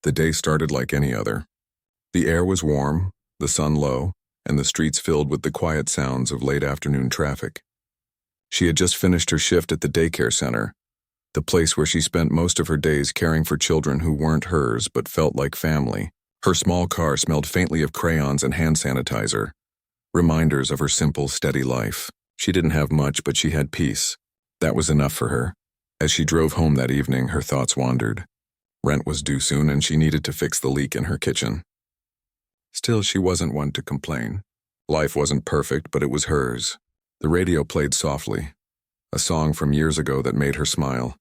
The day started like any other. The air was warm, the sun low, and the streets filled with the quiet sounds of late afternoon traffic. She had just finished her shift at the daycare center, the place where she spent most of her days caring for children who weren't hers but felt like family. Her small car smelled faintly of crayons and hand sanitizer, reminders of her simple, steady life. She didn't have much, but she had peace. That was enough for her. As she drove home that evening, her thoughts wandered. Rent was due soon, and she needed to fix the leak in her kitchen. Still, she wasn't one to complain. Life wasn't perfect, but it was hers. The radio played softly, a song from years ago that made her smile.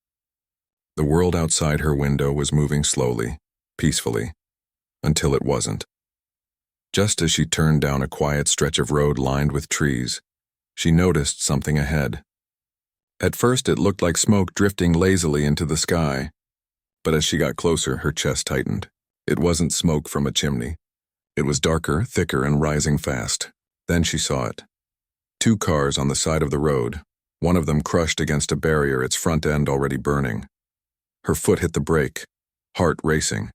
The world outside her window was moving slowly, peacefully, until it wasn't. Just as she turned down a quiet stretch of road lined with trees, she noticed something ahead. At first, it looked like smoke drifting lazily into the sky, but as she got closer, her chest tightened. It wasn't smoke from a chimney. It was darker, thicker, and rising fast. Then she saw it. 2 cars on the side of the road, one of them crushed against a barrier, its front end already burning. Her foot hit the brake, heart racing.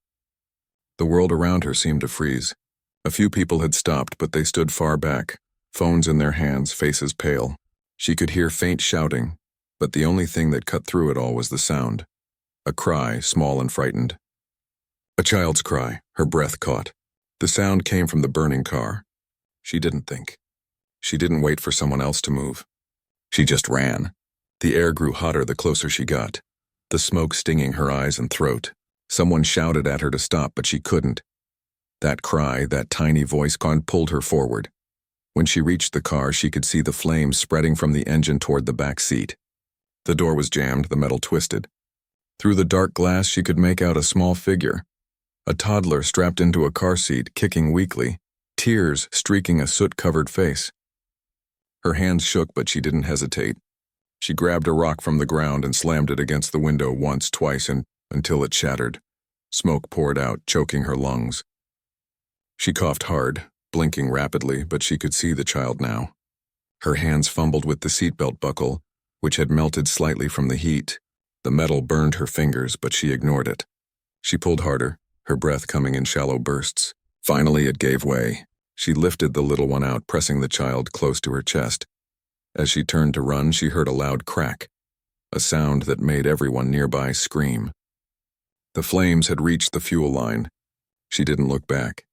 The world around her seemed to freeze. A few people had stopped, but they stood far back, phones in their hands, faces pale. She could hear faint shouting, but the only thing that cut through it all was the sound. A cry, small and frightened. A child's cry, her breath caught. The sound came from the burning car. She didn't think. She didn't wait for someone else to move. She just ran. The air grew hotter the closer she got, the smoke stinging her eyes and throat. Someone shouted at her to stop, but she couldn't. That cry, that tiny voice pulled her forward. When she reached the car, she could see the flames spreading from the engine toward the back seat. The door was jammed, the metal twisted. Through the dark glass, she could make out a small figure. A toddler strapped into a car seat, kicking weakly, tears streaking a soot-covered face. Her hands shook, but she didn't hesitate. She grabbed a rock from the ground and slammed it against the window once, twice, until it shattered. Smoke poured out, choking her lungs. She coughed hard, blinking rapidly, but she could see the child now. Her hands fumbled with the seatbelt buckle, which had melted slightly from the heat. The metal burned her fingers, but she ignored it. She pulled harder, her breath coming in shallow bursts. Finally, it gave way. She lifted the little one out, pressing the child close to her chest. As she turned to run, she heard a loud crack, a sound that made everyone nearby scream. The flames had reached the fuel line. She didn't look back.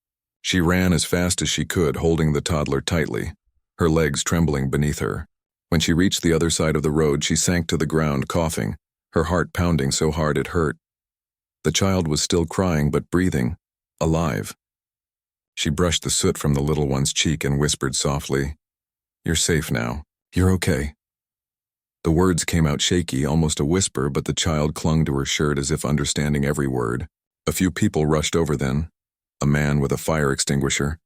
She ran as fast as she could, holding the toddler tightly, her legs trembling beneath her. When she reached the other side of the road, she sank to the ground, coughing, her heart pounding so hard it hurt. The child was still crying, but breathing, alive. She brushed the soot from the little one's cheek and whispered softly, "You're safe now. You're okay." The words came out shaky, almost a whisper, but the child clung to her shirt as if understanding every word. A few people rushed over then. A man with a fire extinguisher,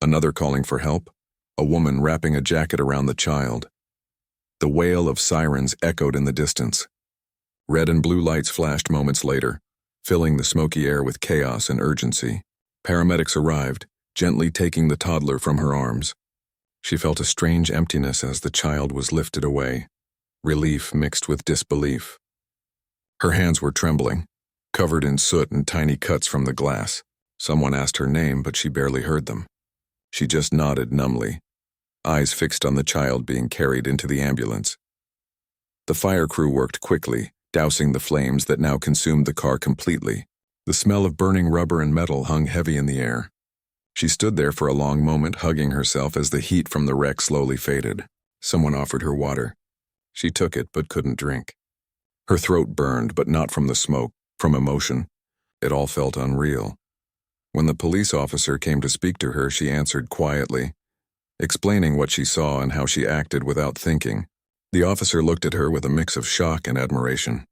another calling for help, a woman wrapping a jacket around the child. The wail of sirens echoed in the distance. Red and blue lights flashed moments later, filling the smoky air with chaos and urgency. Paramedics arrived, gently taking the toddler from her arms. She felt a strange emptiness as the child was lifted away, relief mixed with disbelief. Her hands were trembling, covered in soot and tiny cuts from the glass. Someone asked her name, but she barely heard them. She just nodded numbly, eyes fixed on the child being carried into the ambulance. The fire crew worked quickly, dousing the flames that now consumed the car completely. The smell of burning rubber and metal hung heavy in the air. She stood there for a long moment, hugging herself as the heat from the wreck slowly faded. Someone offered her water. She took it, but couldn't drink. Her throat burned, but not from the smoke, from emotion. It all felt unreal. When the police officer came to speak to her, she answered quietly, explaining what she saw and how she acted without thinking. The officer looked at her with a mix of shock and admiration.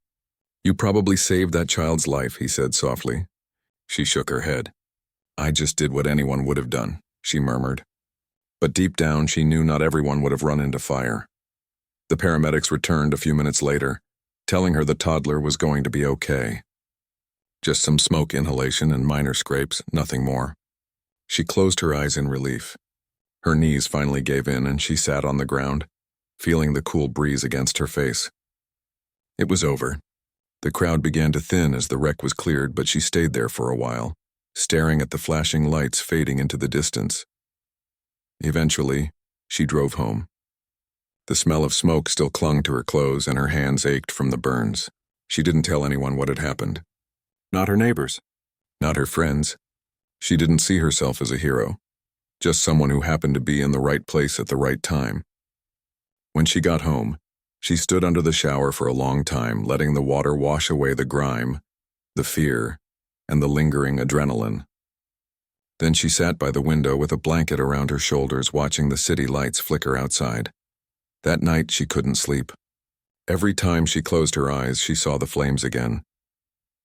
"You probably saved that child's life," he said softly. She shook her head. "I just did what anyone would have done," she murmured. But deep down, she knew not everyone would have run into fire. The paramedics returned a few minutes later, telling her the toddler was going to be okay. Just some smoke inhalation and minor scrapes, nothing more. She closed her eyes in relief. Her knees finally gave in and she sat on the ground, feeling the cool breeze against her face. It was over. The crowd began to thin as the wreck was cleared, but she stayed there for a while, staring at the flashing lights fading into the distance. Eventually, she drove home. The smell of smoke still clung to her clothes and her hands ached from the burns. She didn't tell anyone what had happened. Not her neighbors. Not her friends. She didn't see herself as a hero. Just someone who happened to be in the right place at the right time. When she got home, she stood under the shower for a long time, letting the water wash away the grime, the fear, and the lingering adrenaline. Then she sat by the window with a blanket around her shoulders, watching the city lights flicker outside. That night she couldn't sleep. Every time she closed her eyes, she saw the flames again.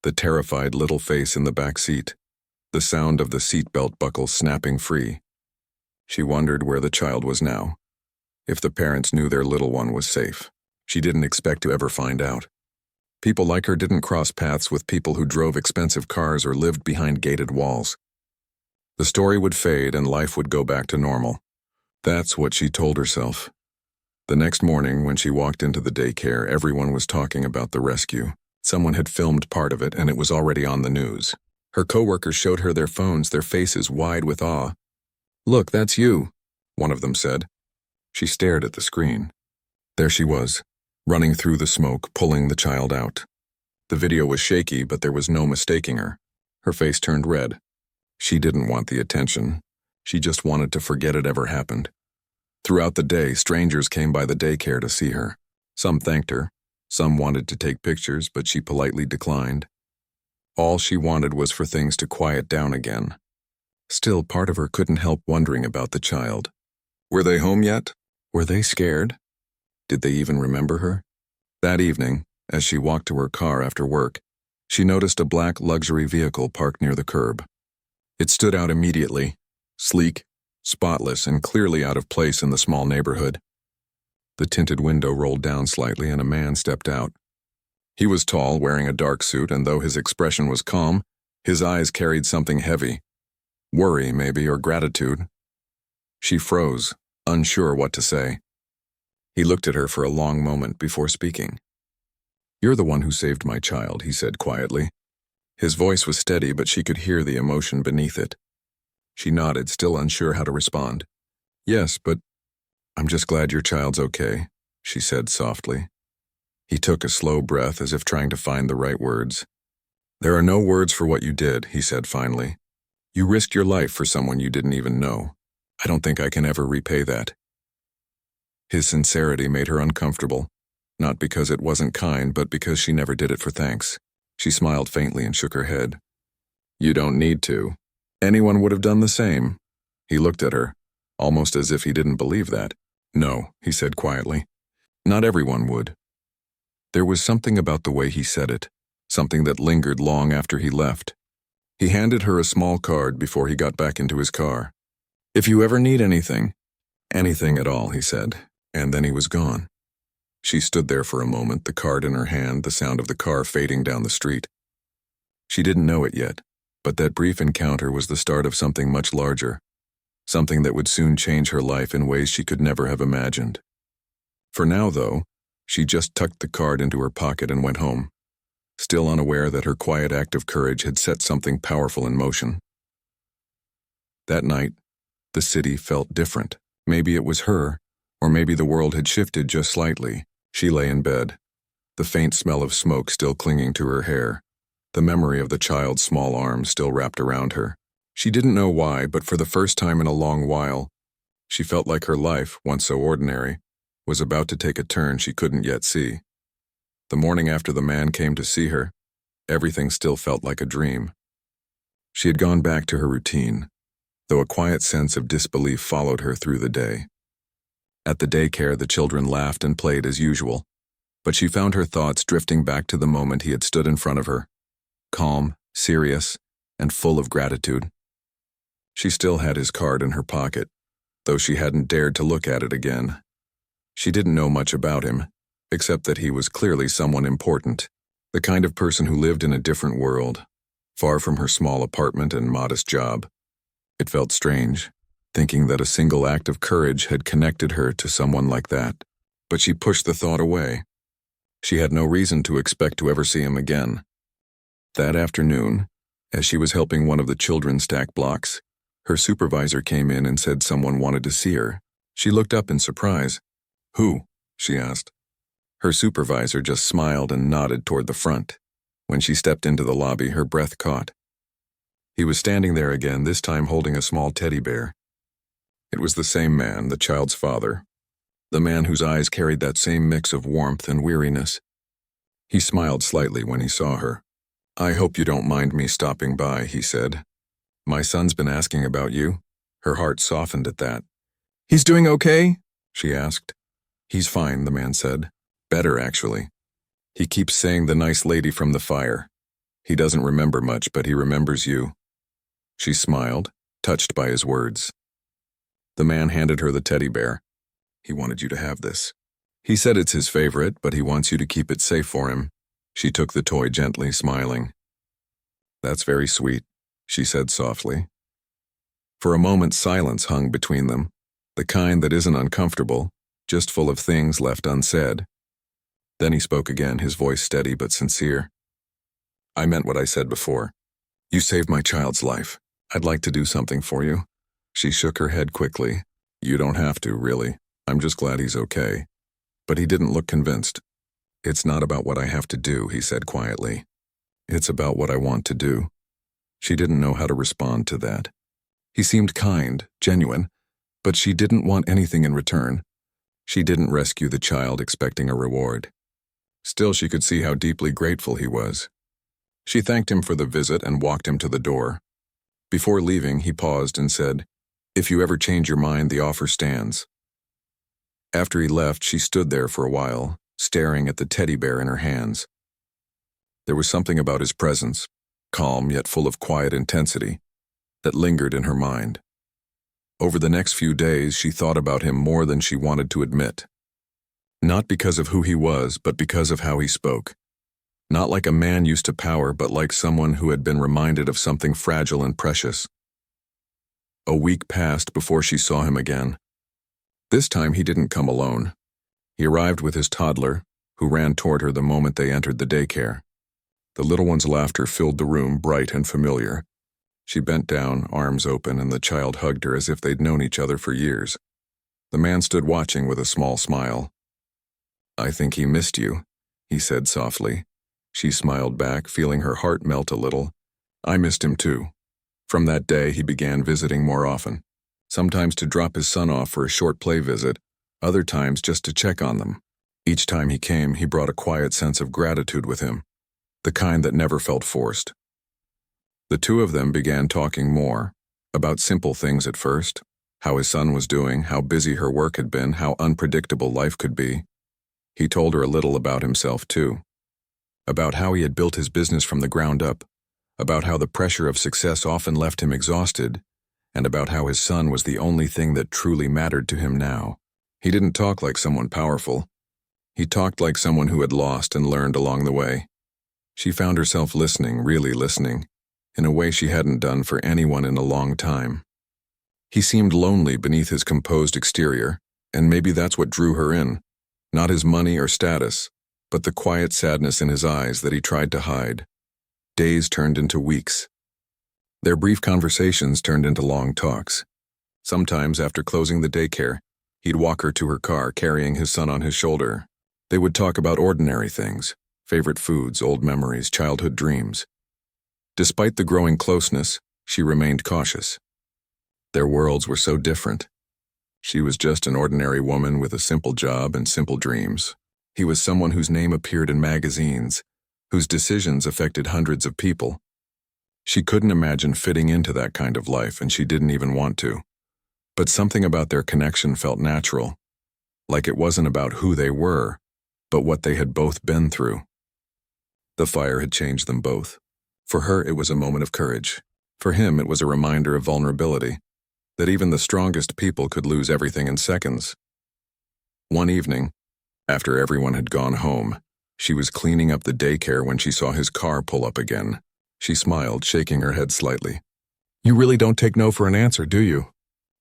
The terrified little face in the back seat, the sound of the seatbelt buckle snapping free. She wondered where the child was now, if the parents knew their little one was safe. She didn't expect to ever find out. People like her didn't cross paths with people who drove expensive cars or lived behind gated walls. The story would fade and life would go back to normal. That's what she told herself. The next morning, when she walked into the daycare, everyone was talking about the rescue. Someone had filmed part of it, and it was already on the news. Her coworkers showed her their phones, their faces wide with awe. "Look, that's you," one of them said. She stared at the screen. There she was, running through the smoke, pulling the child out. The video was shaky, but there was no mistaking her. Her face turned red. She didn't want the attention. She just wanted to forget it ever happened. Throughout the day, strangers came by the daycare to see her. Some thanked her. Some wanted to take pictures, but she politely declined. All she wanted was for things to quiet down again. Still, part of her couldn't help wondering about the child. Were they home yet? Were they scared? Did they even remember her? That evening, as she walked to her car after work, she noticed a black luxury vehicle parked near the curb. It stood out immediately, sleek, spotless, and clearly out of place in the small neighborhood. The tinted window rolled down slightly and a man stepped out. He was tall, wearing a dark suit, and though his expression was calm, his eyes carried something heavy. Worry, maybe, or gratitude. She froze, unsure what to say. He looked at her for a long moment before speaking. "You're the one who saved my child," he said quietly. His voice was steady, but she could hear the emotion beneath it. She nodded, still unsure how to respond. "Yes, but I'm just glad your child's okay," she said softly. He took a slow breath as if trying to find the right words. "There are no words for what you did," he said finally. "You risked your life for someone you didn't even know. I don't think I can ever repay that." His sincerity made her uncomfortable, not because it wasn't kind, but because she never did it for thanks. She smiled faintly and shook her head. "You don't need to. Anyone would have done the same." He looked at her, almost as if he didn't believe that. "No," he said quietly. "Not everyone would." There was something about the way he said it, something that lingered long after he left. He handed her a small card before he got back into his car. "If you ever need anything at all," he said, and then he was gone. She stood there for a moment, the card in her hand, the sound of the car fading down the street. She didn't know it yet, but that brief encounter was the start of something much larger, something that would soon change her life in ways she could never have imagined. For now, though, she just tucked the card into her pocket and went home, still unaware that her quiet act of courage had set something powerful in motion. That night, the city felt different. Maybe it was her, or maybe the world had shifted just slightly. She lay in bed, the faint smell of smoke still clinging to her hair, the memory of the child's small arms still wrapped around her. She didn't know why, but for the first time in a long while, she felt like her life, once so ordinary, was about to take a turn she couldn't yet see. The morning after the man came to see her, everything still felt like a dream. She had gone back to her routine, though a quiet sense of disbelief followed her through the day. At the daycare, the children laughed and played as usual, but she found her thoughts drifting back to the moment he had stood in front of her, calm, serious, and full of gratitude. She still had his card in her pocket, though she hadn't dared to look at it again. She didn't know much about him, except that he was clearly someone important, the kind of person who lived in a different world, far from her small apartment and modest job. It felt strange, thinking that a single act of courage had connected her to someone like that, but she pushed the thought away. She had no reason to expect to ever see him again. That afternoon, as she was helping one of the children stack blocks, her supervisor came in and said someone wanted to see her. She looked up in surprise. "Who?" she asked. Her supervisor just smiled and nodded toward the front. When she stepped into the lobby, her breath caught. He was standing there again, this time holding a small teddy bear. It was the same man, the child's father. The man whose eyes carried that same mix of warmth and weariness. He smiled slightly when he saw her. "I hope you don't mind me stopping by," he said. "My son's been asking about you." Her heart softened at that. "He's doing okay?" she asked. "He's fine," the man said. "Better, actually. He keeps saying the nice lady from the fire. He doesn't remember much, but he remembers you." She smiled, touched by his words. The man handed her the teddy bear. "He wanted you to have this. He said it's his favorite, but he wants you to keep it safe for him." She took the toy gently, smiling. "That's very sweet," she said softly. For a moment, silence hung between them, the kind that isn't uncomfortable, just full of things left unsaid. Then he spoke again, his voice steady but sincere. "I meant what I said before. You saved my child's life. I'd like to do something for you." She shook her head quickly. "You don't have to, really. I'm just glad he's okay." But he didn't look convinced. "It's not about what I have to do," he said quietly. "It's about what I want to do." She didn't know how to respond to that. He seemed kind, genuine, but she didn't want anything in return. She didn't rescue the child expecting a reward. Still, she could see how deeply grateful he was. She thanked him for the visit and walked him to the door. Before leaving, he paused and said, "If you ever change your mind, the offer stands." After he left, she stood there for a while, staring at the teddy bear in her hands. There was something about his presence, calm yet full of quiet intensity, that lingered in her mind. Over the next few days, she thought about him more than she wanted to admit. Not because of who he was, but because of how he spoke. Not like a man used to power, but like someone who had been reminded of something fragile and precious. A week passed before she saw him again. This time he didn't come alone. He arrived with his toddler, who ran toward her the moment they entered the daycare. The little one's laughter filled the room, bright and familiar. She bent down, arms open, and the child hugged her as if they'd known each other for years. The man stood watching with a small smile. "I think he missed you," he said softly. She smiled back, feeling her heart melt a little. "I missed him too." From that day, he began visiting more often. Sometimes to drop his son off for a short play visit, other times just to check on them. Each time he came, he brought a quiet sense of gratitude with him, the kind that never felt forced. The two of them began talking more, about simple things at first, how his son was doing, how busy her work had been, how unpredictable life could be. He told her a little about himself too, about how he had built his business from the ground up, about how the pressure of success often left him exhausted, and about how his son was the only thing that truly mattered to him now. He didn't talk like someone powerful. He talked like someone who had lost and learned along the way. She found herself listening, really listening, in a way she hadn't done for anyone in a long time. He seemed lonely beneath his composed exterior, and maybe that's what drew her in. Not his money or status, but the quiet sadness in his eyes that he tried to hide. Days turned into weeks. Their brief conversations turned into long talks. Sometimes, after closing the daycare, he'd walk her to her car, carrying his son on his shoulder. They would talk about ordinary things, favorite foods, old memories, childhood dreams. Despite the growing closeness, she remained cautious. Their worlds were so different. She was just an ordinary woman with a simple job and simple dreams. He was someone whose name appeared in magazines, whose decisions affected hundreds of people. She couldn't imagine fitting into that kind of life, and she didn't even want to. But something about their connection felt natural, like it wasn't about who they were, but what they had both been through. The fire had changed them both. For her, it was a moment of courage. For him, it was a reminder of vulnerability, that even the strongest people could lose everything in seconds. One evening, after everyone had gone home, she was cleaning up the daycare when she saw his car pull up again. She smiled, shaking her head slightly. "You really don't take no for an answer, do you?"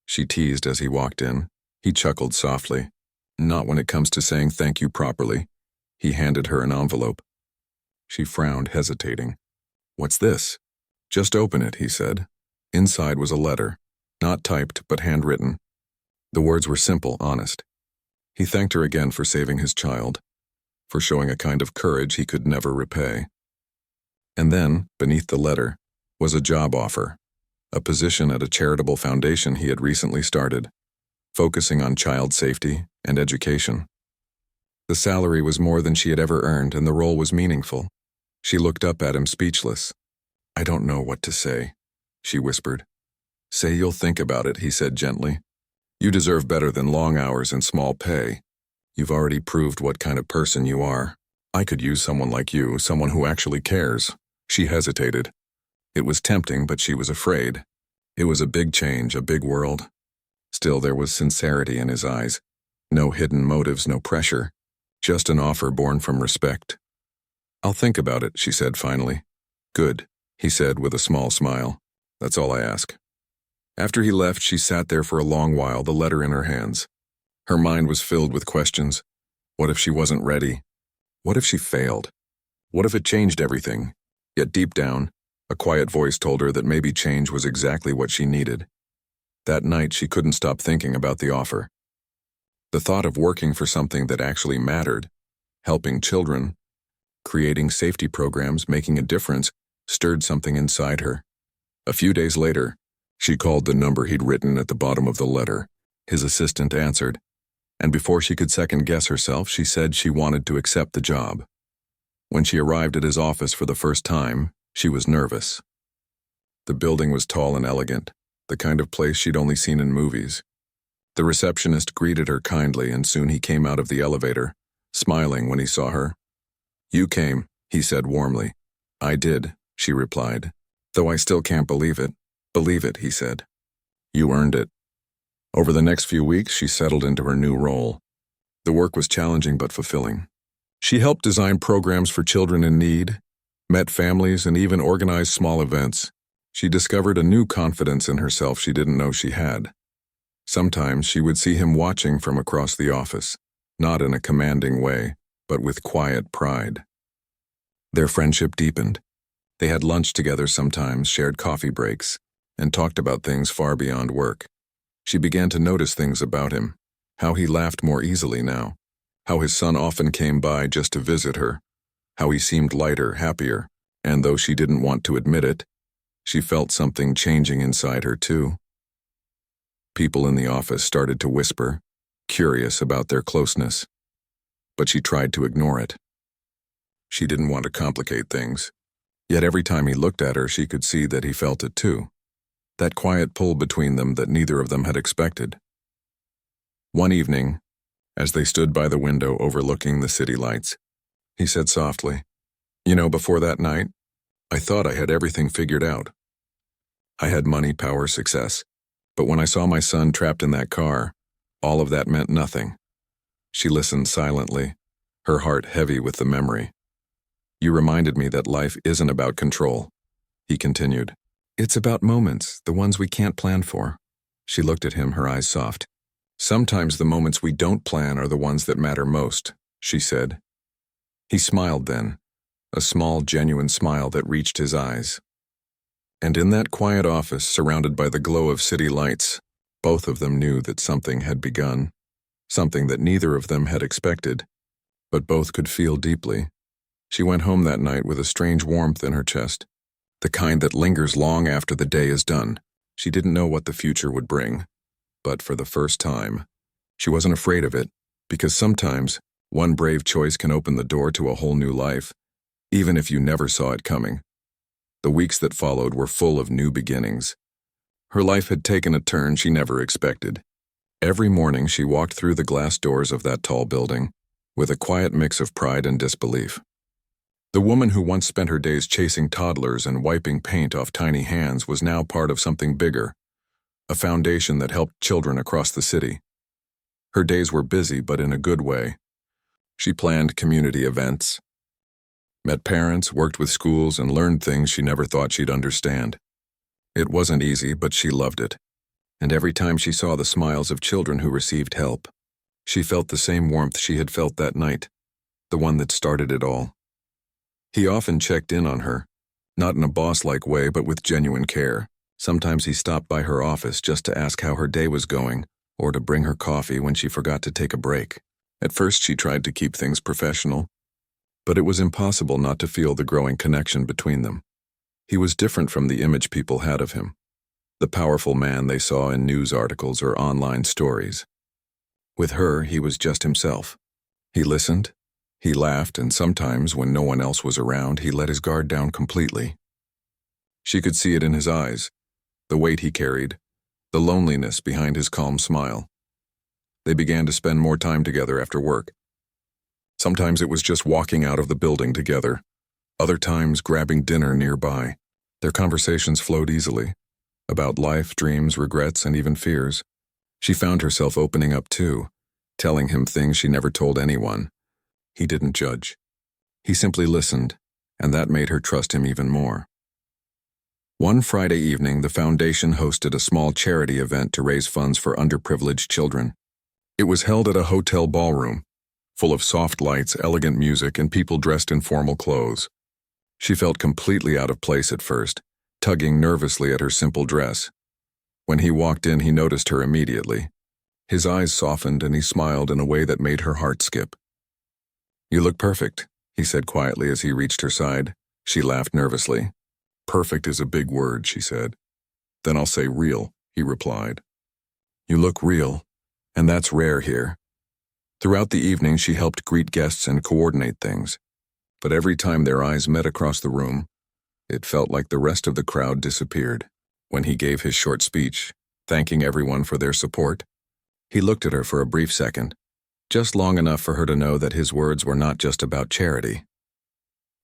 she teased as he walked in. He chuckled softly. "Not when it comes to saying thank you properly." He handed her an envelope. She frowned, hesitating. "What's this?" "Just open it," he said. Inside was a letter, not typed but handwritten. The words were simple, honest. He thanked her again for saving his child, for showing a kind of courage he could never repay. And then, beneath the letter, was a job offer, a position at a charitable foundation he had recently started, focusing on child safety and education. The salary was more than she had ever earned, and the role was meaningful. She looked up at him, speechless. "I don't know what to say," she whispered. "Say you'll think about it," he said gently. "You deserve better than long hours and small pay. You've already proved what kind of person you are. I could use someone like you, someone who actually cares." She hesitated. It was tempting, but she was afraid. It was a big change, a big world. Still, there was sincerity in his eyes. No hidden motives, no pressure. Just an offer born from respect. "I'll think about it," she said finally. "Good," he said with a small smile. "That's all I ask." After he left, she sat there for a long while, the letter in her hands. Her mind was filled with questions. What if she wasn't ready? What if she failed? What if it changed everything? Yet deep down, a quiet voice told her that maybe change was exactly what she needed. That night, she couldn't stop thinking about the offer. The thought of working for something that actually mattered, helping children, creating safety programs, making a difference, stirred something inside her. A few days later, she called the number he'd written at the bottom of the letter. His assistant answered, and before she could second-guess herself, she said she wanted to accept the job. When she arrived at his office for the first time, she was nervous. The building was tall and elegant, the kind of place she'd only seen in movies. The receptionist greeted her kindly, and soon he came out of the elevator, smiling when he saw her. "You came," he said warmly. "I did," she replied, "though I still can't believe it." "Believe it," he said. "You earned it." Over the next few weeks, she settled into her new role. The work was challenging but fulfilling. She helped design programs for children in need, met families, and even organized small events. She discovered a new confidence in herself she didn't know she had. Sometimes she would see him watching from across the office, not in a commanding way, but with quiet pride. Their friendship deepened. They had lunch together sometimes, shared coffee breaks, and talked about things far beyond work. She began to notice things about him, how he laughed more easily now, how his son often came by just to visit her, how he seemed lighter, happier, and though she didn't want to admit it, she felt something changing inside her too. People in the office started to whisper, curious about their closeness, but she tried to ignore it. She didn't want to complicate things, yet every time he looked at her, she could see that he felt it too. That quiet pull between them that neither of them had expected. One evening, as they stood by the window overlooking the city lights, he said softly, "You know, before that night, I thought I had everything figured out. I had money, power, success, but when I saw my son trapped in that car, all of that meant nothing." She listened silently, her heart heavy with the memory. "You reminded me that life isn't about control," he continued. "It's about moments, the ones we can't plan for." She looked at him, her eyes soft. "Sometimes the moments we don't plan are the ones that matter most," she said. He smiled then, a small, genuine smile that reached his eyes. And in that quiet office, surrounded by the glow of city lights, both of them knew that something had begun, something that neither of them had expected, but both could feel deeply. She went home that night with a strange warmth in her chest, the kind that lingers long after the day is done. She didn't know what the future would bring, but for the first time, she wasn't afraid of it, because sometimes one brave choice can open the door to a whole new life, even if you never saw it coming. The weeks that followed were full of new beginnings. Her life had taken a turn she never expected. Every morning she walked through the glass doors of that tall building, with a quiet mix of pride and disbelief. The woman who once spent her days chasing toddlers and wiping paint off tiny hands was now part of something bigger, a foundation that helped children across the city. Her days were busy, but in a good way. She planned community events, met parents, worked with schools, and learned things she never thought she'd understand. It wasn't easy, but she loved it. And every time she saw the smiles of children who received help, she felt the same warmth she had felt that night. the one that started it all. He often checked in on her, not in a boss-like way but with genuine care. Sometimes he stopped by her office just to ask how her day was going, or to bring her coffee when she forgot to take a break. At first she tried to keep things professional, but it was impossible not to feel the growing connection between them. He was different from the image people had of him, the powerful man they saw in news articles or online stories. With her, he was just himself. He listened, he laughed, and sometimes, when no one else was around, he let his guard down completely. She could see it in his eyes, the weight he carried, the loneliness behind his calm smile. They began to spend more time together after work. Sometimes it was just walking out of the building together, other times grabbing dinner nearby. Their conversations flowed easily, about life, dreams, regrets, and even fears. She found herself opening up too, telling him things she never told anyone. He didn't judge. He simply listened, and that made her trust him even more. One Friday evening, the foundation hosted a small charity event to raise funds for underprivileged children. It was held at a hotel ballroom, full of soft lights, elegant music, and people dressed in formal clothes. She felt completely out of place at first, tugging nervously at her simple dress. When he walked in, he noticed her immediately. His eyes softened and he smiled in a way that made her heart skip. "You look perfect," he said quietly as he reached her side. She laughed nervously. "Perfect is a big word," she said. "Then I'll say real," he replied. "You look real, and that's rare here." Throughout the evening, she helped greet guests and coordinate things. But every time their eyes met across the room, it felt like the rest of the crowd disappeared. When he gave his short speech, thanking everyone for their support, he looked at her for a brief second, just long enough for her to know that his words were not just about charity.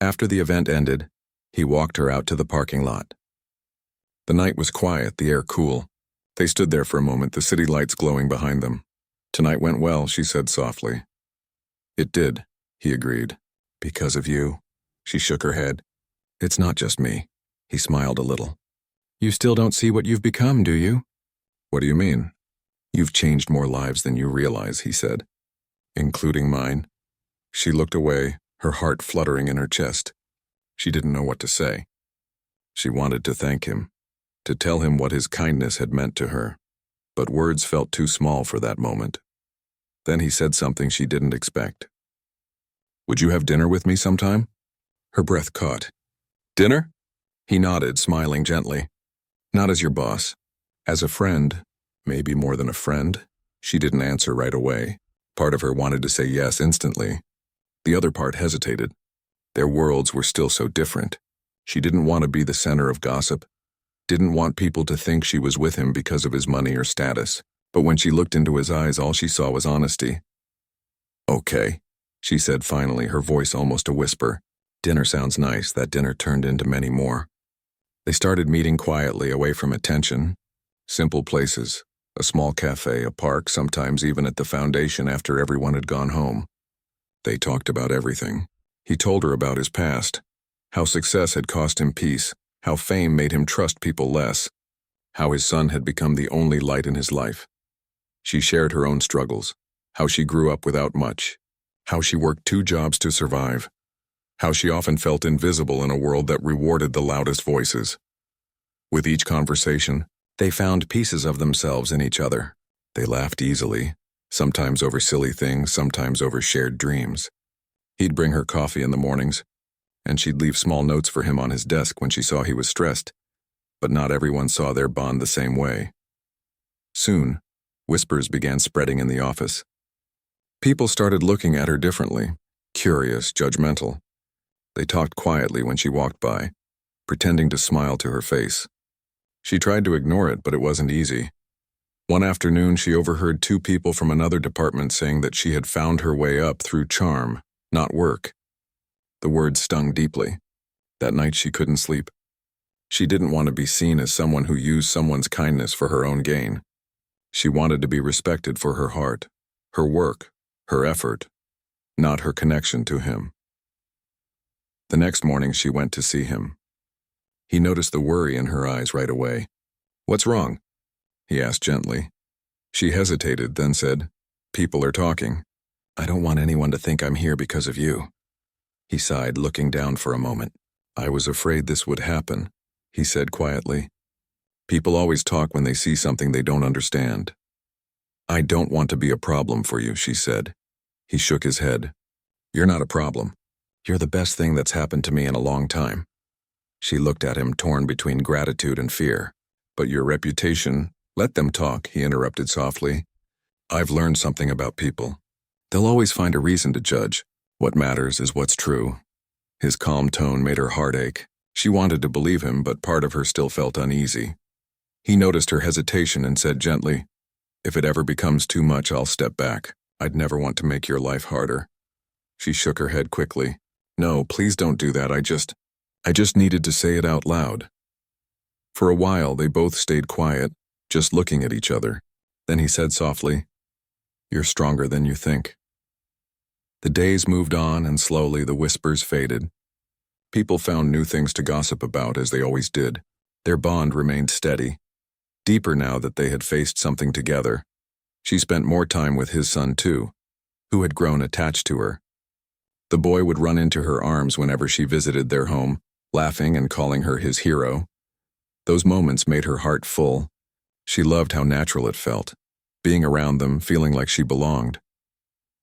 After the event ended, he walked her out to the parking lot. The night was quiet, the air cool. They stood there for a moment, the city lights glowing behind them. "Tonight went well," she said softly. "It did," he agreed. "Because of you?" She shook her head. "It's not just me." He smiled a little. "You still don't see what you've become, do you?" "What do you mean?" "You've changed more lives than you realize," he said. "Including mine?" She looked away, her heart fluttering in her chest. She didn't know what to say. She wanted to thank him, to tell him what his kindness had meant to her, but words felt too small for that moment. Then he said something she didn't expect. "Would you have dinner with me sometime?" Her breath caught. "Dinner?" He nodded, smiling gently. "Not as your boss. As a friend, maybe more than a friend." She didn't answer right away. Part of her wanted to say yes instantly. The other part hesitated. Their worlds were still so different. She didn't want to be the center of gossip, didn't want people to think she was with him because of his money or status. But when she looked into his eyes, all she saw was honesty. "Okay," she said finally, her voice almost a whisper. "Dinner sounds nice." That dinner turned into many more. They started meeting quietly, away from attention. Simple places, a small cafe, a park, sometimes even at the foundation after everyone had gone home. They talked about everything. He told her about his past, how success had cost him peace, how fame made him trust people less, how his son had become the only light in his life. She shared her own struggles, how she grew up without much, how she worked 2 jobs to survive, how she often felt invisible in a world that rewarded the loudest voices. With each conversation, they found pieces of themselves in each other. They laughed easily, sometimes over silly things, sometimes over shared dreams. He'd bring her coffee in the mornings, and she'd leave small notes for him on his desk when she saw he was stressed. But not everyone saw their bond the same way. Soon, whispers began spreading in the office. People started looking at her differently, curious, judgmental. They talked quietly when she walked by, pretending to smile to her face. She tried to ignore it, but it wasn't easy. One afternoon, she overheard 2 people from another department saying that she had found her way up through charm, not work. The words stung deeply. That night she couldn't sleep. She didn't want to be seen as someone who used someone's kindness for her own gain. She wanted to be respected for her heart, her work, her effort, not her connection to him. The next morning she went to see him. He noticed the worry in her eyes right away. "What's wrong?" he asked gently. She hesitated, then said, "People are talking." I don't want anyone to think I'm here because of you. He sighed, looking down for a moment. I was afraid this would happen, he said quietly. People always talk when they see something they don't understand. I don't want to be a problem for you, she said. He shook his head. You're not a problem. You're the best thing that's happened to me in a long time. She looked at him, torn between gratitude and fear. But your reputation, let them talk, he interrupted softly. I've learned something about people. They'll always find a reason to judge. What matters is what's true. His calm tone made her heart ache. She wanted to believe him, but part of her still felt uneasy. He noticed her hesitation and said gently, If it ever becomes too much, I'll step back. I'd never want to make your life harder. She shook her head quickly. No, please don't do that. I just needed to say it out loud. For a while, they both stayed quiet, just looking at each other. Then he said softly, You're stronger than you think. The days moved on, and slowly the whispers faded. People found new things to gossip about, as they always did. Their bond remained steady, deeper now that they had faced something together. She spent more time with his son, too, who had grown attached to her. The boy would run into her arms whenever she visited their home, laughing and calling her his hero. Those moments made her heart full. She loved how natural it felt, being around them, feeling like she belonged.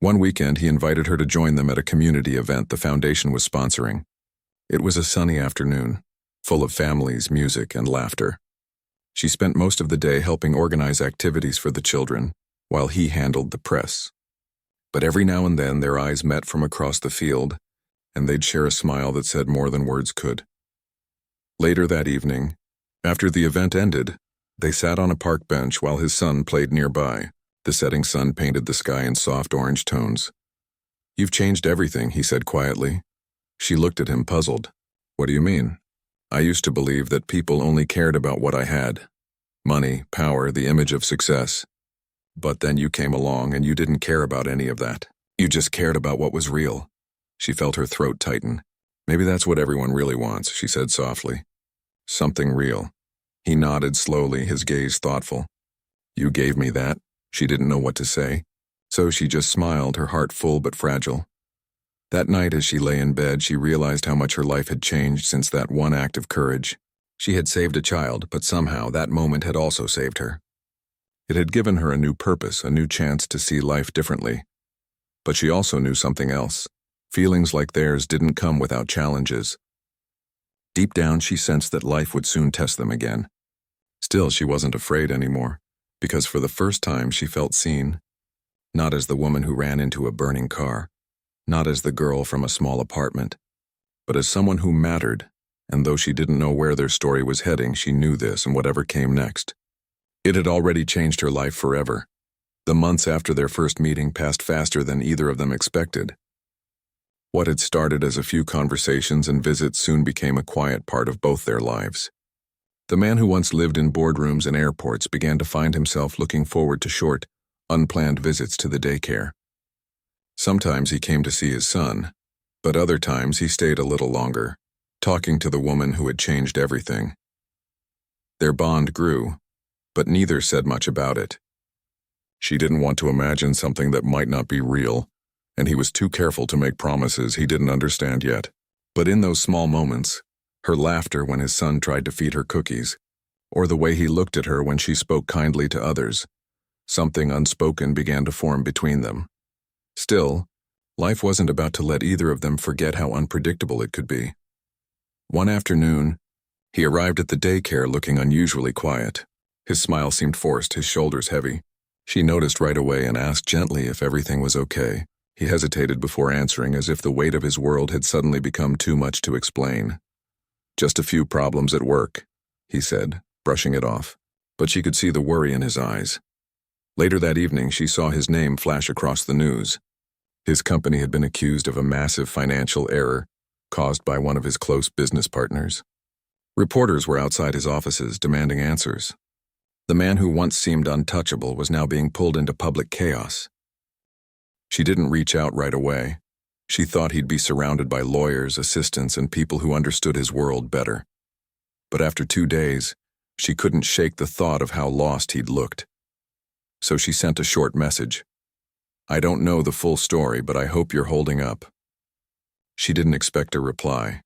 One weekend, he invited her to join them at a community event the foundation was sponsoring. It was a sunny afternoon, full of families, music, and laughter. She spent most of the day helping organize activities for the children, while he handled the press. But every now and then their eyes met from across the field, and they'd share a smile that said more than words could. Later that evening, after the event ended, they sat on a park bench while his son played nearby. The setting sun painted the sky in soft orange tones. You've changed everything, he said quietly. She looked at him, puzzled. What do you mean? I used to believe that people only cared about what I had. Money, power, the image of success. But then you came along and you didn't care about any of that. You just cared about what was real. She felt her throat tighten. Maybe that's what everyone really wants, she said softly. Something real. He nodded slowly, his gaze thoughtful. You gave me that. She didn't know what to say, so she just smiled, her heart full but fragile. That night as she lay in bed, she realized how much her life had changed since that one act of courage. She had saved a child, but somehow that moment had also saved her. It had given her a new purpose, a new chance to see life differently. But she also knew something else. Feelings like theirs didn't come without challenges. Deep down, she sensed that life would soon test them again. Still, she wasn't afraid anymore, because for the first time she felt seen. Not as the woman who ran into a burning car, not as the girl from a small apartment, but as someone who mattered, and though she didn't know where their story was heading, she knew this and whatever came next. It had already changed her life forever. The months after their first meeting passed faster than either of them expected. What had started as a few conversations and visits soon became a quiet part of both their lives. The man who once lived in boardrooms and airports began to find himself looking forward to short, unplanned visits to the daycare. Sometimes he came to see his son, but other times he stayed a little longer, talking to the woman who had changed everything. Their bond grew, but neither said much about it. She didn't want to imagine something that might not be real, and he was too careful to make promises he didn't understand yet. But in those small moments, her laughter when his son tried to feed her cookies, or the way he looked at her when she spoke kindly to others, something unspoken began to form between them. Still, life wasn't about to let either of them forget how unpredictable it could be. One afternoon, he arrived at the daycare looking unusually quiet. His smile seemed forced, his shoulders heavy. She noticed right away and asked gently if everything was okay. He hesitated before answering, as if the weight of his world had suddenly become too much to explain. Just a few problems at work, he said, brushing it off. But she could see the worry in his eyes. Later that evening, she saw his name flash across the news. His company had been accused of a massive financial error caused by one of his close business partners. Reporters were outside his offices demanding answers. The man who once seemed untouchable was now being pulled into public chaos. She didn't reach out right away. She thought he'd be surrounded by lawyers, assistants, and people who understood his world better. But after 2 days, she couldn't shake the thought of how lost he'd looked. So she sent a short message. I don't know the full story, but I hope you're holding up." She didn't expect a reply.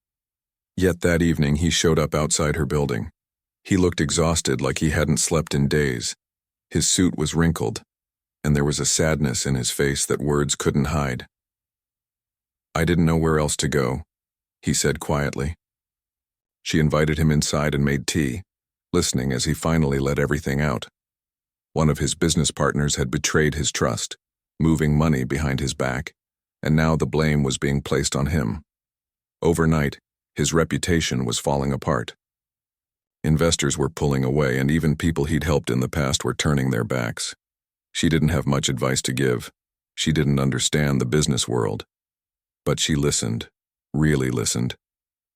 Yet that evening he showed up outside her building. He looked exhausted, like he hadn't slept in days. His suit was wrinkled, and there was a sadness in his face that words couldn't hide. "I didn't know where else to go," he said quietly. She invited him inside and made tea, listening as he finally let everything out. One of his business partners had betrayed his trust, moving money behind his back, and now the blame was being placed on him. Overnight, his reputation was falling apart. Investors were pulling away, and even people he'd helped in the past were turning their backs. She didn't have much advice to give. She didn't understand the business world. But she listened, really listened,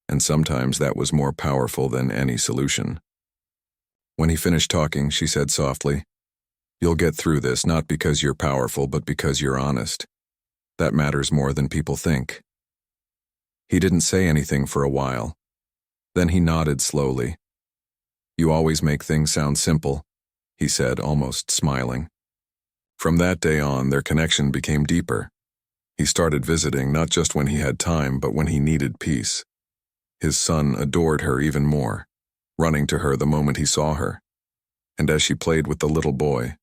and sometimes that was more powerful than any solution. When he finished talking, she said softly, "You'll get through this, not because you're powerful, but because you're honest. That matters more than people think." He didn't say anything for a while. Then he nodded slowly. "You always make things sound simple," he said, almost smiling. From that day on, their connection became deeper. He started visiting not just when he had time, but when he needed peace. His son adored her even more, running to her the moment he saw her. And as she played with the little boy,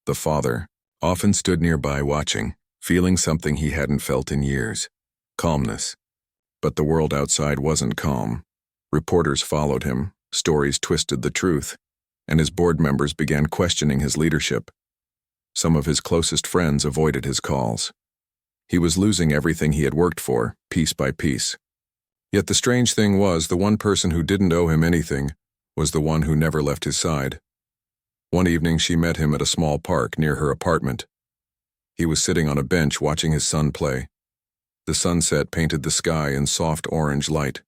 the father often stood nearby watching, feeling something he hadn't felt in years: calmness. But the world outside wasn't calm. Reporters followed him, stories twisted the truth, and his board members began questioning his leadership. Some of his closest friends avoided his calls. He was losing everything he had worked for, piece by piece. Yet the strange thing was, the one person who didn't owe him anything was the one who never left his side. One evening she met him at a small park near her apartment. He was sitting on a bench watching his son play. The sunset painted the sky in soft orange light.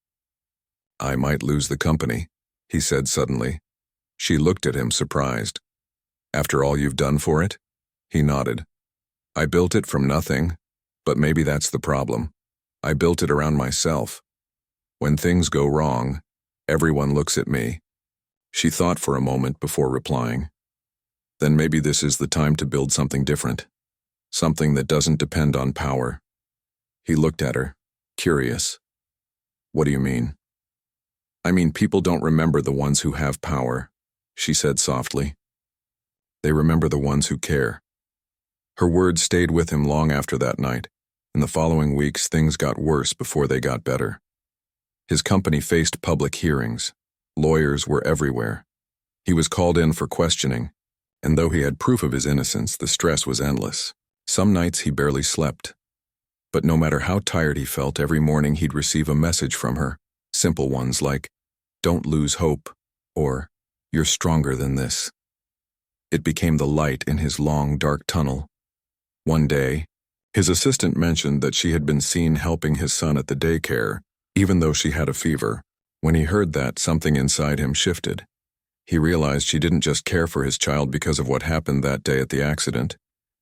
"I might lose the company," he said suddenly. She looked at him, surprised. "After all you've done for it?" He nodded. "I built it from nothing, but maybe that's the problem. I built it around myself. When things go wrong, everyone looks at me." She thought for a moment before replying. "Then maybe this is the time to build something different. Something that doesn't depend on power." He looked at her, curious. "What do you mean?" "I mean, people don't remember the ones who have power," she said softly. "They remember the ones who care." Her words stayed with him long after that night. In the following weeks, things got worse before they got better. His company faced public hearings. Lawyers were everywhere. He was called in for questioning, and though he had proof of his innocence, the stress was endless. Some nights he barely slept. But no matter how tired he felt, every morning he'd receive a message from her, simple ones like, "Don't lose hope," or, "You're stronger than this." It became the light in his long, dark tunnel. One day, his assistant mentioned that she had been seen helping his son at the daycare, even though she had a fever. When he heard that, something inside him shifted. He realized she didn't just care for his child because of what happened that day at the accident.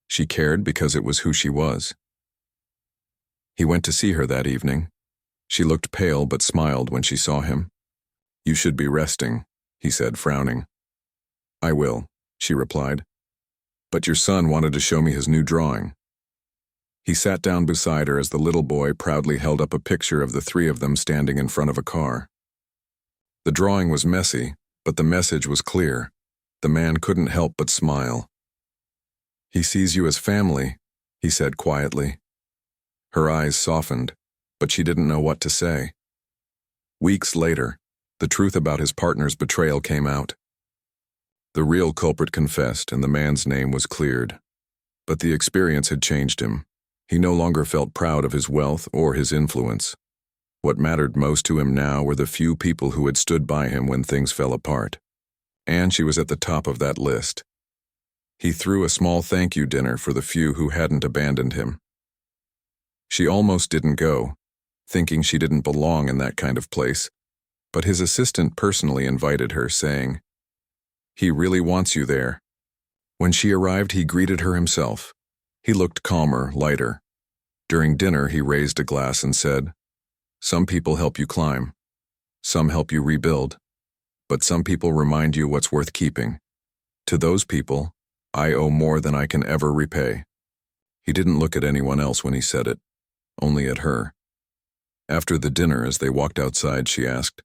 She cared because it was who she was. He went to see her that evening. She looked pale but smiled when she saw him. "You should be resting," he said, frowning. "I will," she replied. "But your son wanted to show me his new drawing." He sat down beside her as the little boy proudly held up a picture of the three of them standing in front of a car. The drawing was messy, but the message was clear. The man couldn't help but smile. "He sees you as family," he said quietly. Her eyes softened, but she didn't know what to say. Weeks later, the truth about his partner's betrayal came out. The real culprit confessed, and the man's name was cleared. But the experience had changed him. He no longer felt proud of his wealth or his influence. What mattered most to him now were the few people who had stood by him when things fell apart. And she was at the top of that list. He threw a small thank you dinner for the few who hadn't abandoned him. She almost didn't go, thinking she didn't belong in that kind of place, but his assistant personally invited her, saying, "He really wants you there." When she arrived, he greeted her himself. He looked calmer, lighter. During dinner, he raised a glass and said, "Some people help you climb. Some help you rebuild. But some people remind you what's worth keeping. To those people, I owe more than I can ever repay." He didn't look at anyone else when he said it, only at her. After the dinner, as they walked outside, she asked,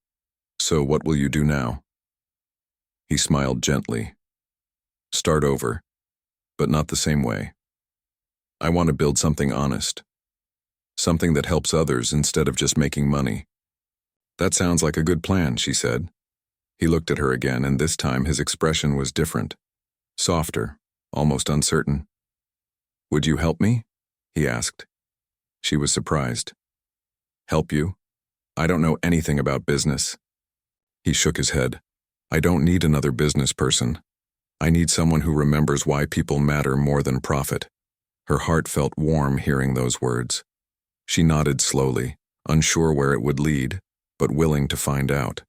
"So what will you do now?" He smiled gently. "Start over, but not the same way. I want to build something honest, something that helps others instead of just making money." "That sounds like a good plan," she said. He looked at her again, and this time his expression was different, softer, almost uncertain. "Would you help me?" he asked. She was surprised. "Help you? I don't know anything about business." He shook his head. "I don't need another business person. I need someone who remembers why people matter more than profit." Her heart felt warm hearing those words. She nodded slowly, unsure where it would lead, but willing to find out.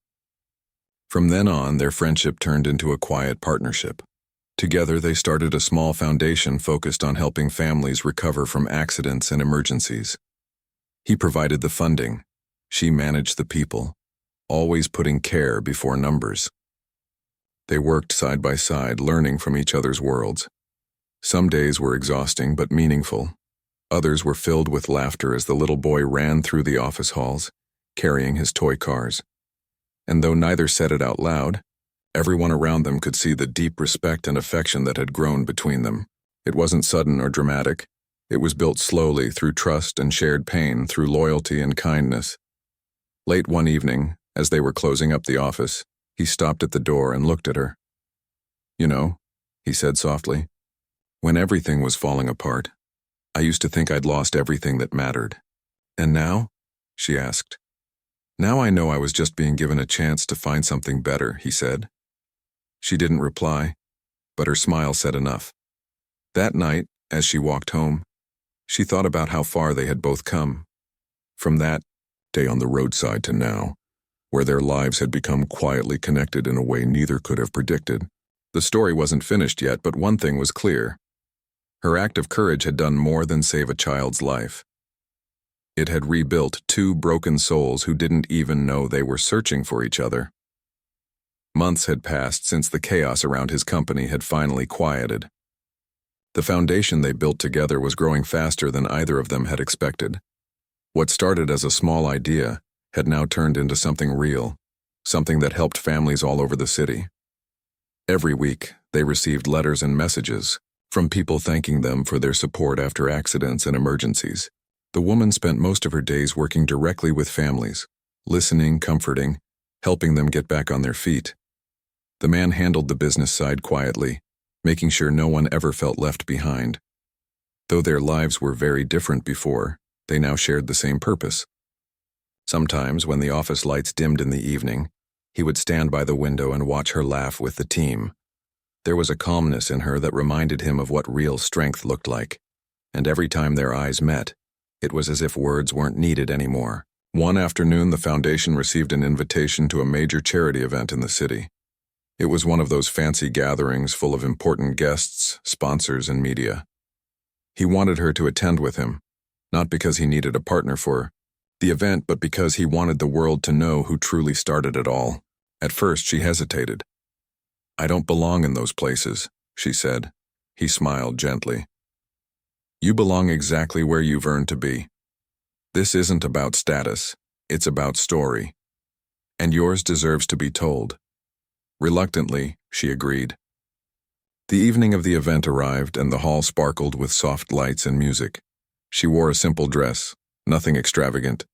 From then on, their friendship turned into a quiet partnership. Together, they started a small foundation focused on helping families recover from accidents and emergencies. He provided the funding. She managed the people, always putting care before numbers. They worked side by side, learning from each other's worlds. Some days were exhausting but meaningful. Others were filled with laughter as the little boy ran through the office halls, carrying his toy cars. And though neither said it out loud, everyone around them could see the deep respect and affection that had grown between them. It wasn't sudden or dramatic. It was built slowly through trust and shared pain, through loyalty and kindness. Late one evening, as they were closing up the office, he stopped at the door and looked at her. "You know," he said softly, "when everything was falling apart, I used to think I'd lost everything that mattered. And now?" she asked. "Now I know I was just being given a chance to find something better," he said. She didn't reply, but her smile said enough. That night, as she walked home, she thought about how far they had both come. From that day on the roadside to now, where their lives had become quietly connected in a way neither could have predicted. The story wasn't finished yet, but one thing was clear. Her act of courage had done more than save a child's life. It had rebuilt two broken souls who didn't even know they were searching for each other. Months had passed since the chaos around his company had finally quieted. The foundation they built together was growing faster than either of them had expected. What started as a small idea had now turned into something real, something that helped families all over the city. Every week, they received letters and messages from people thanking them for their support after accidents and emergencies. The woman spent most of her days working directly with families, listening, comforting, helping them get back on their feet. The man handled the business side quietly, making sure no one ever felt left behind. Though their lives were very different before, they now shared the same purpose. Sometimes, when the office lights dimmed in the evening, he would stand by the window and watch her laugh with the team. There was a calmness in her that reminded him of what real strength looked like, and every time their eyes met, it was as if words weren't needed anymore. One afternoon, the foundation received an invitation to a major charity event in the city. It was one of those fancy gatherings full of important guests, sponsors, and media. He wanted her to attend with him, not because he needed a partner for the event, but because he wanted the world to know who truly started it all. At first, she hesitated. "I don't belong in those places," she said. He smiled gently. "You belong exactly where you've earned to be. This isn't about status, it's about story. And yours deserves to be told." Reluctantly, she agreed. The evening of the event arrived, and the hall sparkled with soft lights and music. She wore a simple dress, nothing extravagant,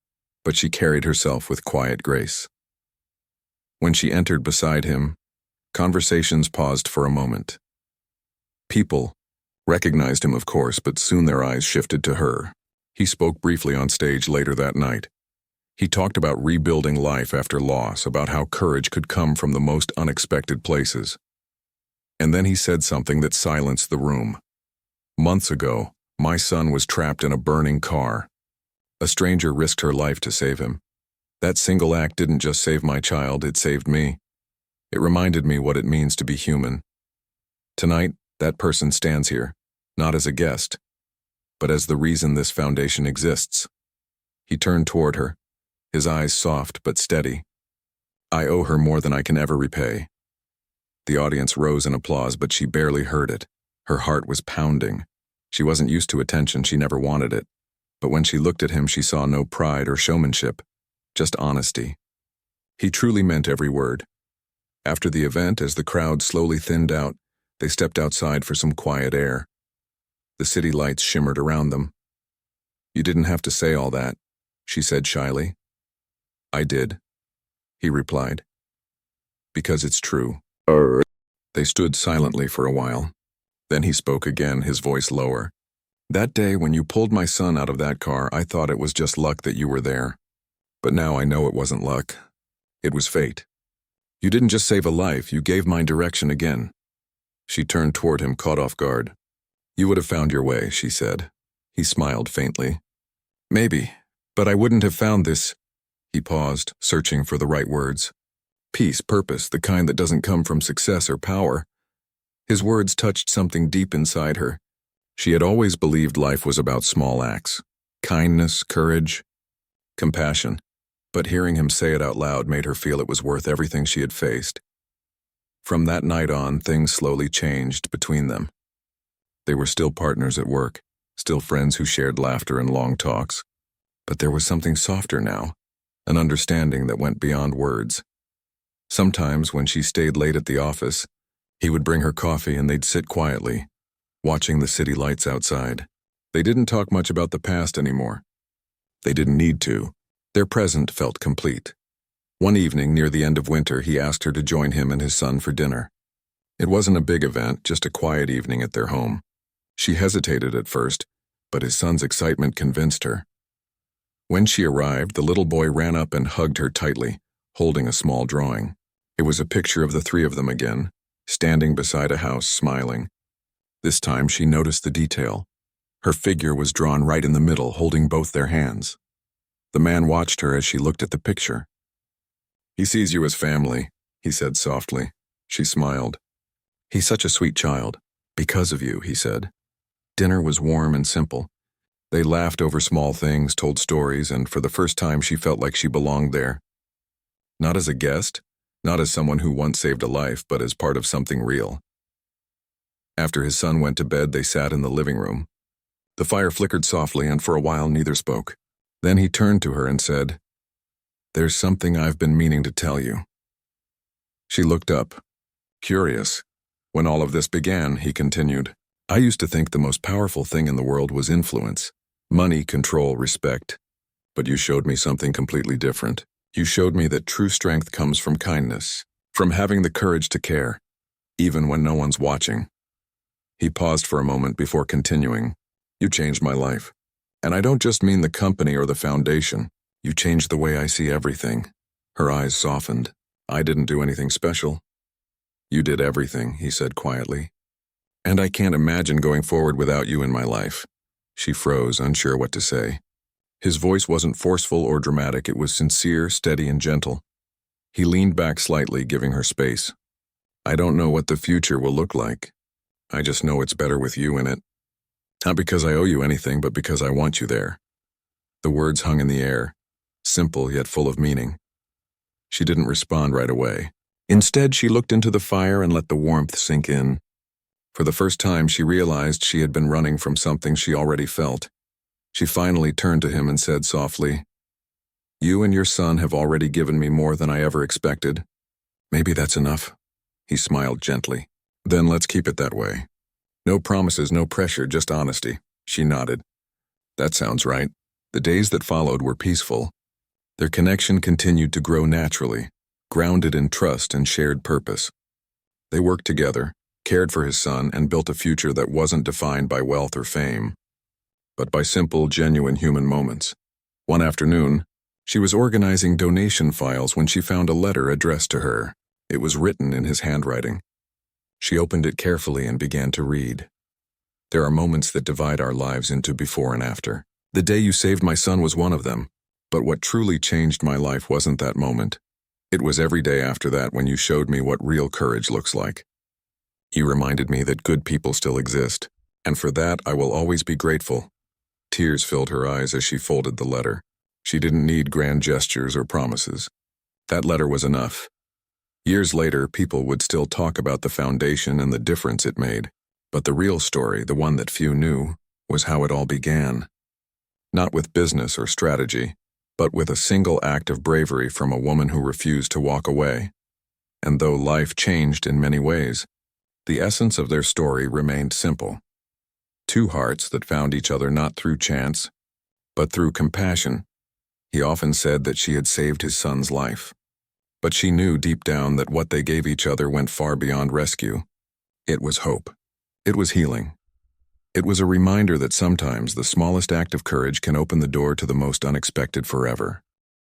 but she carried herself with quiet grace. When she entered beside him, conversations paused for a moment. People recognized him, of course, but soon their eyes shifted to her. He spoke briefly on stage later that night. He talked about rebuilding life after loss, about how courage could come from the most unexpected places. And then he said something that silenced the room. "Months ago, my son was trapped in a burning car. A stranger risked her life to save him. That single act didn't just save my child, it saved me. It reminded me what it means to be human. Tonight, that person stands here, not as a guest, but as the reason this foundation exists." He turned toward her, his eyes soft but steady. "I owe her more than I can ever repay." The audience rose in applause, but she barely heard it. Her heart was pounding. She wasn't used to attention, she never wanted it. But when she looked at him, she saw no pride or showmanship, just honesty. He truly meant every word. After the event, as the crowd slowly thinned out, they stepped outside for some quiet air. The city lights shimmered around them. "You didn't have to say all that," she said shyly. "I did," he replied. "Because it's true." They stood silently for a while. Then he spoke again, his voice lower. "That day when you pulled my son out of that car, I thought it was just luck that you were there. But now I know it wasn't luck. It was fate. You didn't just save a life, you gave mine direction again." She turned toward him, caught off guard. "You would have found your way," she said. He smiled faintly. "Maybe, but I wouldn't have found this." He paused, searching for the right words. "Peace, purpose, the kind that doesn't come from success or power." His words touched something deep inside her. She had always believed life was about small acts. Kindness, courage, compassion. But hearing him say it out loud made her feel it was worth everything she had faced. From that night on, things slowly changed between them. They were still partners at work, still friends who shared laughter and long talks. But there was something softer now, an understanding that went beyond words. Sometimes, when she stayed late at the office, he would bring her coffee and they'd sit quietly, watching the city lights outside. They didn't talk much about the past anymore. They didn't need to. Their present felt complete. One evening, near the end of winter, he asked her to join him and his son for dinner. It wasn't a big event, just a quiet evening at their home. She hesitated at first, but his son's excitement convinced her. When she arrived, the little boy ran up and hugged her tightly, holding a small drawing. It was a picture of the three of them again, standing beside a house, smiling. This time she noticed the detail. Her figure was drawn right in the middle, holding both their hands. The man watched her as she looked at the picture. "He sees you as family," he said softly. She smiled. "He's such a sweet child. Because of you," he said. Dinner was warm and simple. They laughed over small things, told stories, and for the first time she felt like she belonged there. Not as a guest, not as someone who once saved a life, but as part of something real. After his son went to bed, they sat in the living room. The fire flickered softly, and for a while neither spoke. Then he turned to her and said, "There's something I've been meaning to tell you." She looked up, curious. "When all of this began," he continued, "I used to think the most powerful thing in the world was influence. Money, control, respect. But you showed me something completely different. You showed me that true strength comes from kindness, from having the courage to care, even when no one's watching." He paused for a moment before continuing. "You changed my life. And I don't just mean the company or the foundation. You changed the way I see everything." Her eyes softened. "I didn't do anything special." "You did everything," he said quietly. "And I can't imagine going forward without you in my life." She froze, unsure what to say. His voice wasn't forceful or dramatic, it was sincere, steady, and gentle. He leaned back slightly, giving her space. "I don't know what the future will look like. I just know it's better with you in it. Not because I owe you anything, but because I want you there." The words hung in the air, simple yet full of meaning. She didn't respond right away. Instead, she looked into the fire and let the warmth sink in. For the first time, she realized she had been running from something she already felt. She finally turned to him and said softly, "You and your son have already given me more than I ever expected. Maybe that's enough." He smiled gently. "Then let's keep it that way. No promises, no pressure, just honesty." She nodded. "That sounds right." The days that followed were peaceful. Their connection continued to grow naturally, grounded in trust and shared purpose. They worked together, cared for his son, and built a future that wasn't defined by wealth or fame, but by simple, genuine human moments. One afternoon, she was organizing donation files when she found a letter addressed to her. It was written in his handwriting. She opened it carefully and began to read. "There are moments that divide our lives into before and after. The day you saved my son was one of them, but what truly changed my life wasn't that moment. It was every day after that when you showed me what real courage looks like. You reminded me that good people still exist, and for that I will always be grateful." Tears filled her eyes as she folded the letter. She didn't need grand gestures or promises. That letter was enough. Years later, people would still talk about the foundation and the difference it made, but the real story, the one that few knew, was how it all began. Not with business or strategy, but with a single act of bravery from a woman who refused to walk away. And though life changed in many ways, the essence of their story remained simple. Two hearts that found each other not through chance, but through compassion. He often said that she had saved his son's life. But she knew deep down that what they gave each other went far beyond rescue. It was hope. It was healing. It was a reminder that sometimes the smallest act of courage can open the door to the most unexpected forever.